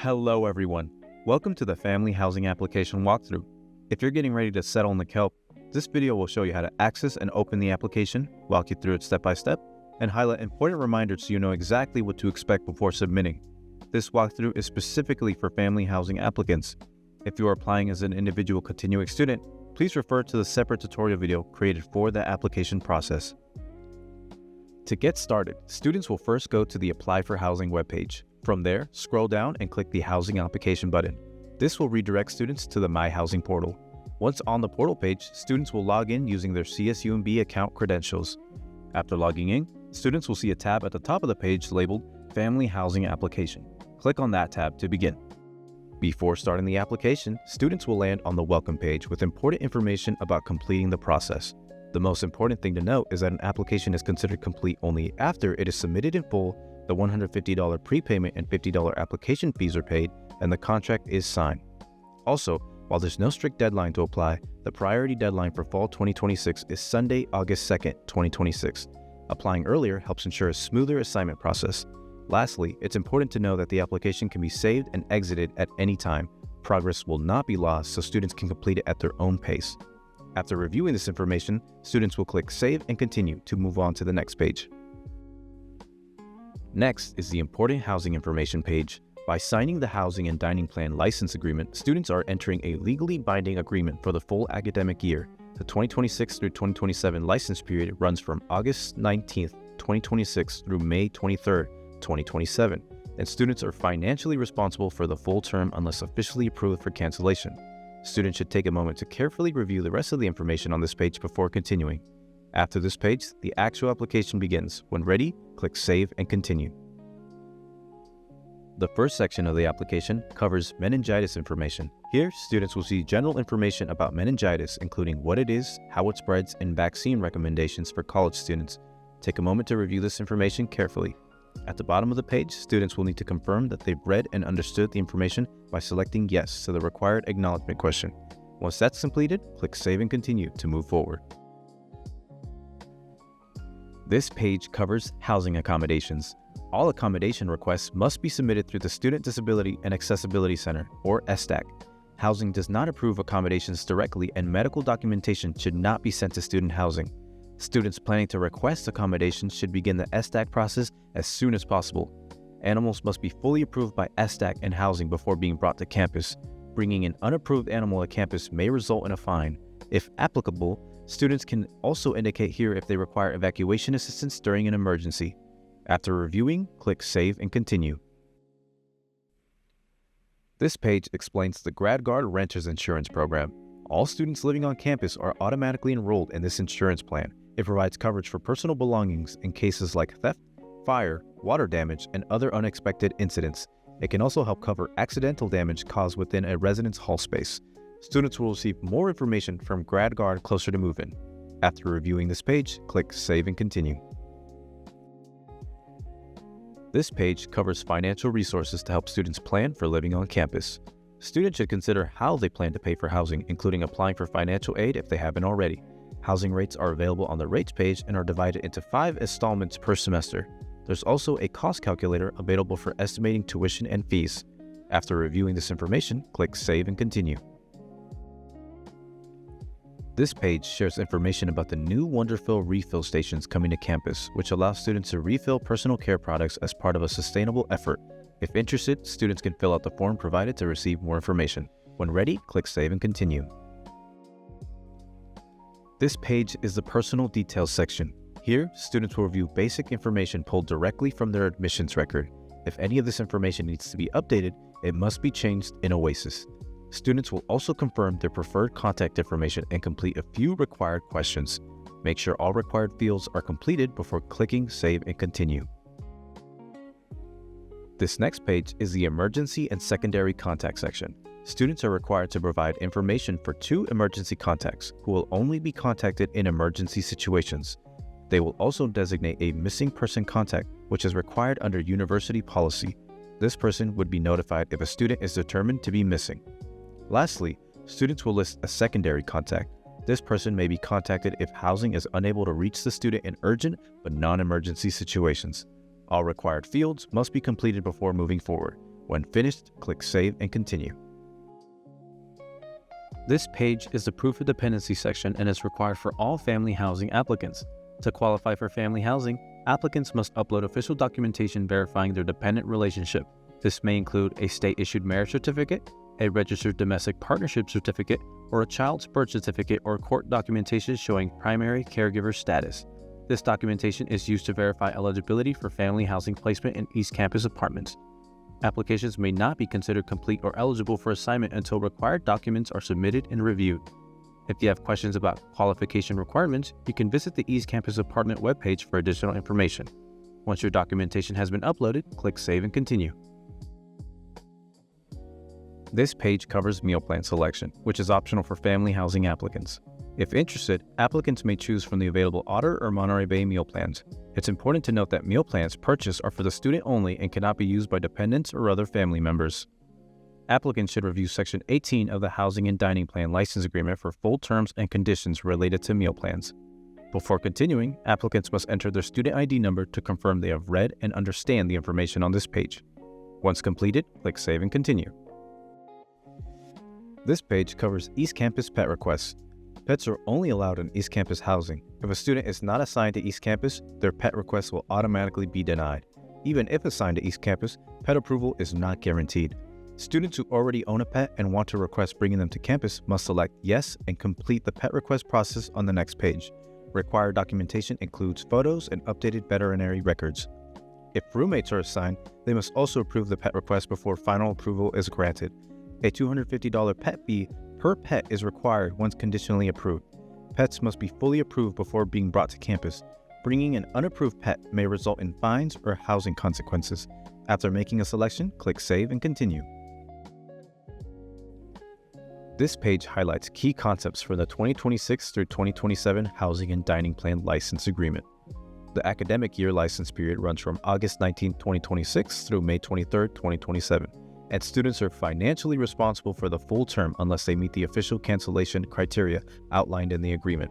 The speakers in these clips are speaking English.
Hello everyone, welcome to the Family Housing Application walkthrough. If you're getting ready to settle in the Kelp, this video will show you how to access and open the application, walk you through it step by step, and highlight important reminders so you know exactly what to expect before submitting. This walkthrough is specifically for family housing applicants. If you are applying as an individual continuing student, please refer to the separate tutorial video created for the application process. To get started, students will first go to the Apply for Housing webpage. From there, scroll down and click the Housing Application button. This will redirect students to the My Housing portal. Once on the portal page, students will log in using their CSUMB account credentials. After logging in, students will see a tab at the top of the page labeled Family Housing Application. Click on that tab to begin. Before starting the application, students will land on the Welcome page with important information about completing the process. The most important thing to note is that an application is considered complete only after it is submitted in full, the $150 prepayment and $50 application fees are paid, and the contract is signed. Also, while there's no strict deadline to apply, the priority deadline for fall 2026 is Sunday, August 2nd, 2026. Applying earlier helps ensure a smoother assignment process. Lastly, it's important to know that the application can be saved and exited at any time. Progress will not be lost, so students can complete it at their own pace. After reviewing this information, students will click Save and Continue to move on to the next page. Next is the Important Housing Information page. By signing the Housing and Dining Plan License Agreement, students are entering a legally binding agreement for the full academic year. The 2026 through 2027 license period runs from August 19th, 2026 through May 23rd, 2027, and students are financially responsible for the full term unless officially approved for cancellation. Students should take a moment to carefully review the rest of the information on this page before continuing. After this page, the actual application begins. When ready, click Save and Continue. The first section of the application covers meningitis information. Here, students will see general information about meningitis, including what it is, how it spreads, and vaccine recommendations for college students. Take a moment to review this information carefully. At the bottom of the page, students will need to confirm that they've read and understood the information by selecting Yes to the required acknowledgement question. Once that's completed, click Save and Continue to move forward. This page covers housing accommodations. All accommodation requests must be submitted through the Student Disability and Accessibility Center, or SDAC. Housing does not approve accommodations directly, and medical documentation should not be sent to student housing. Students planning to request accommodations should begin the SDAC process as soon as possible. Animals must be fully approved by SDAC and housing before being brought to campus. Bringing an unapproved animal to campus may result in a fine. If applicable, students can also indicate here if they require evacuation assistance during an emergency. After reviewing, click Save and Continue. This page explains the GradGuard Renters Insurance Program. All students living on campus are automatically enrolled in this insurance plan. It provides coverage for personal belongings in cases like theft, fire, water damage, and other unexpected incidents. It can also help cover accidental damage caused within a residence hall space. Students will receive more information from GradGuard closer to move-in. After reviewing this page, click Save and Continue. This page covers financial resources to help students plan for living on campus. Students should consider how they plan to pay for housing, including applying for financial aid if they haven't already. Housing rates are available on the rates page and are divided into 5 installments per semester. There's also a cost calculator available for estimating tuition and fees. After reviewing this information, click Save and Continue. This page shares information about the new Wonderfill refill stations coming to campus, which allow students to refill personal care products as part of a sustainable effort. If interested, students can fill out the form provided to receive more information. When ready, click Save and Continue. This page is the Personal Details section. Here, students will review basic information pulled directly from their admissions record. If any of this information needs to be updated, it must be changed in Oasis. Students will also confirm their preferred contact information and complete a few required questions. Make sure all required fields are completed before clicking Save and Continue. This next page is the Emergency and Secondary Contact section. Students are required to provide information for 2 emergency contacts who will only be contacted in emergency situations. They will also designate a missing person contact, which is required under university policy. This person would be notified if a student is determined to be missing. Lastly, students will list a secondary contact. This person may be contacted if housing is unable to reach the student in urgent but non-emergency situations. All required fields must be completed before moving forward. When finished, click Save and Continue. This page is the Proof of Dependency section and is required for all family housing applicants. To qualify for family housing, applicants must upload official documentation verifying their dependent relationship. This may include a state-issued marriage certificate, a registered domestic partnership certificate, or a child's birth certificate or court documentation showing primary caregiver status. This documentation is used to verify eligibility for family housing placement in East Campus apartments. Applications may not be considered complete or eligible for assignment until required documents are submitted and reviewed. If you have questions about qualification requirements, you can visit the East Campus Apartment webpage for additional information. Once your documentation has been uploaded, click Save and Continue. This page covers meal plan selection, which is optional for family housing applicants. If interested, applicants may choose from the available Otter or Monterey Bay meal plans. It's important to note that meal plans purchased are for the student only and cannot be used by dependents or other family members. Applicants should review Section 18 of the Housing and Dining Plan License Agreement for full terms and conditions related to meal plans. Before continuing, applicants must enter their student ID number to confirm they have read and understand the information on this page. Once completed, click Save and Continue. This page covers East Campus pet requests. Pets are only allowed in East Campus housing. If a student is not assigned to East Campus, their pet request will automatically be denied. Even if assigned to East Campus, pet approval is not guaranteed. Students who already own a pet and want to request bringing them to campus must select Yes and complete the pet request process on the next page. Required documentation includes photos and updated veterinary records. If roommates are assigned, they must also approve the pet request before final approval is granted. A $250 pet fee per pet is required once conditionally approved. Pets must be fully approved before being brought to campus. Bringing an unapproved pet may result in fines or housing consequences. After making a selection, click Save and Continue. This page highlights key concepts for the 2026 through 2027 Housing and Dining Plan License Agreement. The academic year license period runs from August 19, 2026 through May 23, 2027, and students are financially responsible for the full term unless they meet the official cancellation criteria outlined in the agreement.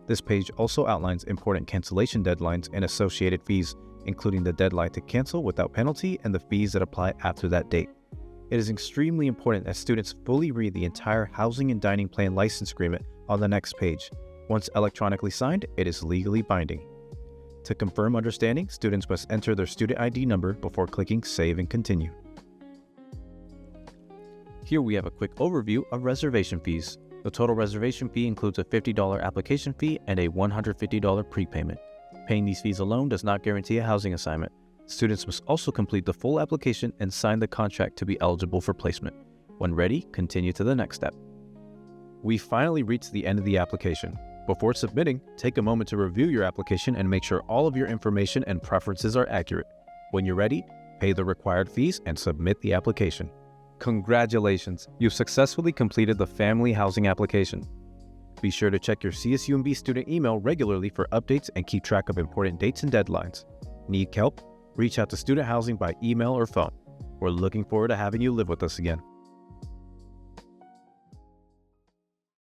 This page also outlines important cancellation deadlines and associated fees, including the deadline to cancel without penalty and the fees that apply after that date. It is extremely important that students fully read the entire Housing and Dining Plan License Agreement on the next page. Once electronically signed, it is legally binding. To confirm understanding, students must enter their student ID number before clicking Save and Continue. Here we have a quick overview of reservation fees. The total reservation fee includes a $50 application fee and a $150 prepayment. Paying these fees alone does not guarantee a housing assignment. Students must also complete the full application and sign the contract to be eligible for placement. When ready, continue to the next step. We finally reached the end of the application. Before submitting, take a moment to review your application and make sure all of your information and preferences are accurate. When you're ready, pay the required fees and submit the application. Congratulations! You've successfully completed the family housing application. Be sure to check your CSUMB student email regularly for updates and keep track of important dates and deadlines. Need Kelp? Reach out to Student Housing by email or phone. We're looking forward to having you live with us again.